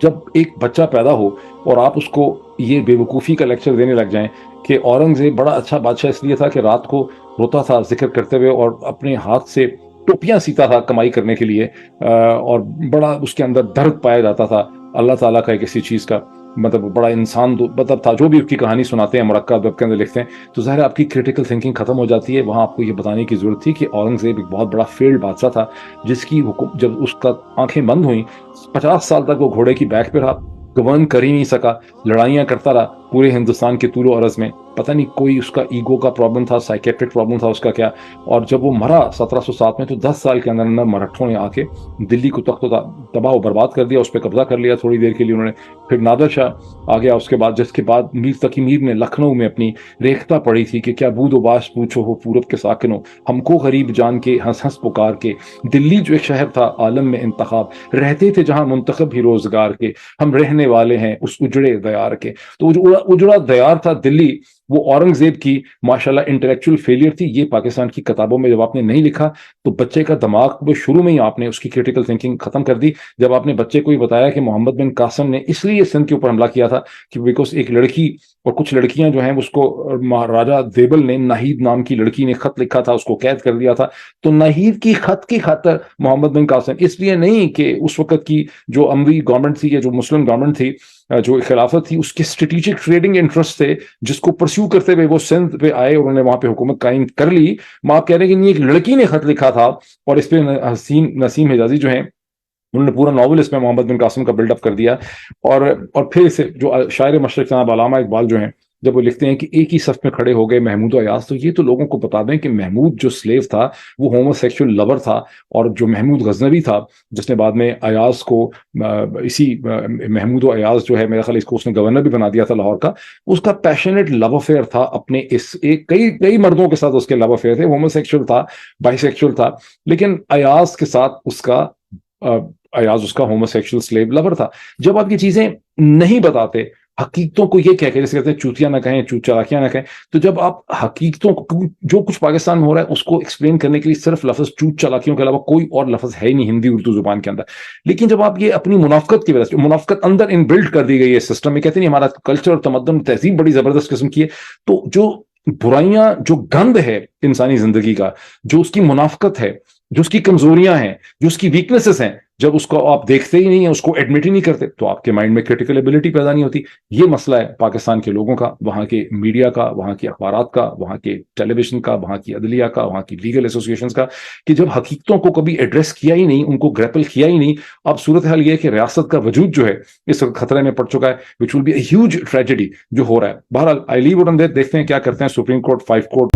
جب ایک بچہ پیدا ہو اور آپ اس کو یہ بے وقوفی کا لیکچر دینے لگ جائیں کہ اورنگزیب بڑا اچھا بادشاہ اس لیے تھا کہ رات کو روتا تھا ذکر کرتے ہوئے اور اپنے ہاتھ سے ٹوپیاں سیتا تھا کمائی کرنے کے لیے، اور بڑا اس کے اندر درد پایا جاتا تھا اللہ تعالیٰ کا کسی چیز کا، مطلب بڑا انسان مطلب تھا، جو بھی اس کی کہانی سناتے ہیں مرکب ویب کے اندر لکھتے ہیں، تو ظاہر ہے آپ کی کریٹیکل تھنکنگ ختم ہو جاتی ہے۔ وہاں آپ کو یہ بتانے کی ضرورت تھی کہ اورنگزیب ایک بہت بڑا فیلڈ بادشاہ تھا، جس کی جب اس کا آنکھیں بند ہوئیں 50 سال تک وہ گھوڑے کی بیک پہ رہا، گورن کر ہی نہیں سکا، لڑائیاں کرتا رہا پورے ہندوستان کے طول و عرض میں، پتہ نہیں کوئی اس کا ایگو کا پرابلم تھا، سائیکیٹرک پرابلم تھا اس کا کیا، اور جب وہ مرا 1707 میں تو 10 سال کے اندر مرہٹھوں نے آ کے دلی کو تخت و تباہ و برباد کر دیا، اس پہ قبضہ کر لیا تھوڑی دیر کے لیے انہوں نے۔ پھر نادر شاہ آ گیا اس کے بعد، جس کے بعد میر تقی میر نے لکھنؤ میں اپنی ریختہ پڑھی تھی کہ کیا بود و باش پوچھو ہو پورب کے ساکنوں، ہم کو غریب جان کے ہنس ہنس پکار کے، دلی جو ایک شہر تھا عالم میں انتخاب، رہتے تھے جہاں منتخب ہی روزگار کے، ہم رہنے والے ہیں اس اجڑے دیار کے۔ تو اجڑا دیار تھا دلی، وہ اورنگزیب کی ماشاءاللہ انٹلیکچوئل فیلئر تھی۔ یہ پاکستان کی کتابوں میں جب آپ نے نہیں لکھا تو بچے کا دماغ وہ شروع میں ہی آپ نے اس کی کریٹیکل تھنکنگ ختم کر دی۔ جب آپ نے بچے کو یہ بتایا کہ محمد بن قاسم نے اس لیے سندھ کے اوپر حملہ کیا تھا کہ بیکاز ایک لڑکی اور کچھ لڑکیاں جو ہیں اس کو مہاراجا دیبل نے، ناہید نام کی لڑکی نے خط لکھا تھا، اس کو قید کر دیا تھا، تو ناہید کی خط کی خاطر محمد بن قاسم، اس لیے نہیں کہ اس وقت کی جو اموی گورنمنٹ تھی یا جو مسلم گورنمنٹ تھی، جو خلافت تھی، اس کے اسٹریٹجک ٹریڈنگ انٹرسٹ تھے جس کو پرسیو کرتے ہوئے وہ سندھ پہ آئے اور انہوں نے وہاں پہ حکومت قائم کر لی۔ آپ کہہ رہے ہیں کہ نہیں، ایک لڑکی نے خط لکھا تھا اور اس پہ نسیم حجازی جو ہیں انہوں نے پورا ناول اس میں محمد بن قاسم کا بلڈ اپ کر دیا۔ اور پھر اسے جو شاعر مشرق جناب علامہ اقبال جو ہیں، جب وہ لکھتے ہیں کہ ایک ہی صف میں کھڑے ہو گئے محمود و ایاز، تو یہ تو لوگوں کو بتا دیں کہ محمود جو سلیو تھا وہ ہومو سیکشل لور تھا، اور جو محمود غزنوی تھا جس نے بعد میں ایاز کو اسی محمود و ایاز جو ہے میرا خیال اس کو اس نے گورنر بھی بنا دیا تھا لاہور کا، اس کا پیشنیٹ لو افیئر تھا اپنے اس ایک کئی مردوں کے ساتھ اس کے لو افیئر تھے، ہومو سیکشل تھا، بائی سیکشل تھا، لیکن ایاز کے ساتھ اس کا ایاز اس کا ہومو سیکشل سلیو لور تھا۔ جب آپ یہ چیزیں نہیں بتاتے، حقیقتوں کو یہ کہہ کے، جیسے کہتے ہیں چوتیاں نہ کہیں، چوت چالاکیاں نہ کہیں، تو جب آپ حقیقتوں کو، جو کچھ پاکستان میں ہو رہا ہے اس کو ایکسپلین کرنے کے لیے صرف لفظ چوت چالاکیوں کے علاوہ کوئی اور لفظ ہے ہی نہیں ہندی اردو زبان کے اندر، لیکن جب آپ یہ اپنی منافقت کی وجہ سے، منافقت اندر ان بلڈ کر دی گئی ہے سسٹم میں، کہتے ہیں ہمارا کلچر اور تمدن تہذیب بڑی زبردست قسم کی ہے، تو جو برائیاں، جو گند ہے انسانی زندگی کا، جو اس کی منافقت ہے، جو اس کی کمزوریاں ہیں، جو اس کی ویکنسز ہیں، جب اس کو آپ دیکھتے ہی نہیں ہیں، اس کو ایڈمٹ ہی نہیں کرتے، تو آپ کے مائنڈ میں کریٹیکل ایبلٹی پیدا نہیں ہوتی۔ یہ مسئلہ ہے پاکستان کے لوگوں کا، وہاں کے میڈیا کا، وہاں کے اخبارات کا، وہاں کے ٹیلی ویژن کا، وہاں کی عدلیہ کا، وہاں کی لیگل ایسوسیشنز کا، کہ جب حقیقتوں کو کبھی ایڈریس کیا ہی نہیں، ان کو گریپل کیا ہی نہیں۔ اب صورتحال یہ ہے کہ ریاست کا وجود جو ہے اس وقت خطرے میں پڑ چکا ہے، which will be a huge tragedy جو ہو رہا ہے۔ بہرحال آئی لیو اٹ آن دیٹ، دیکھتے ہیں کیا کرتے ہیں سپریم کورٹ، 5 کورٹ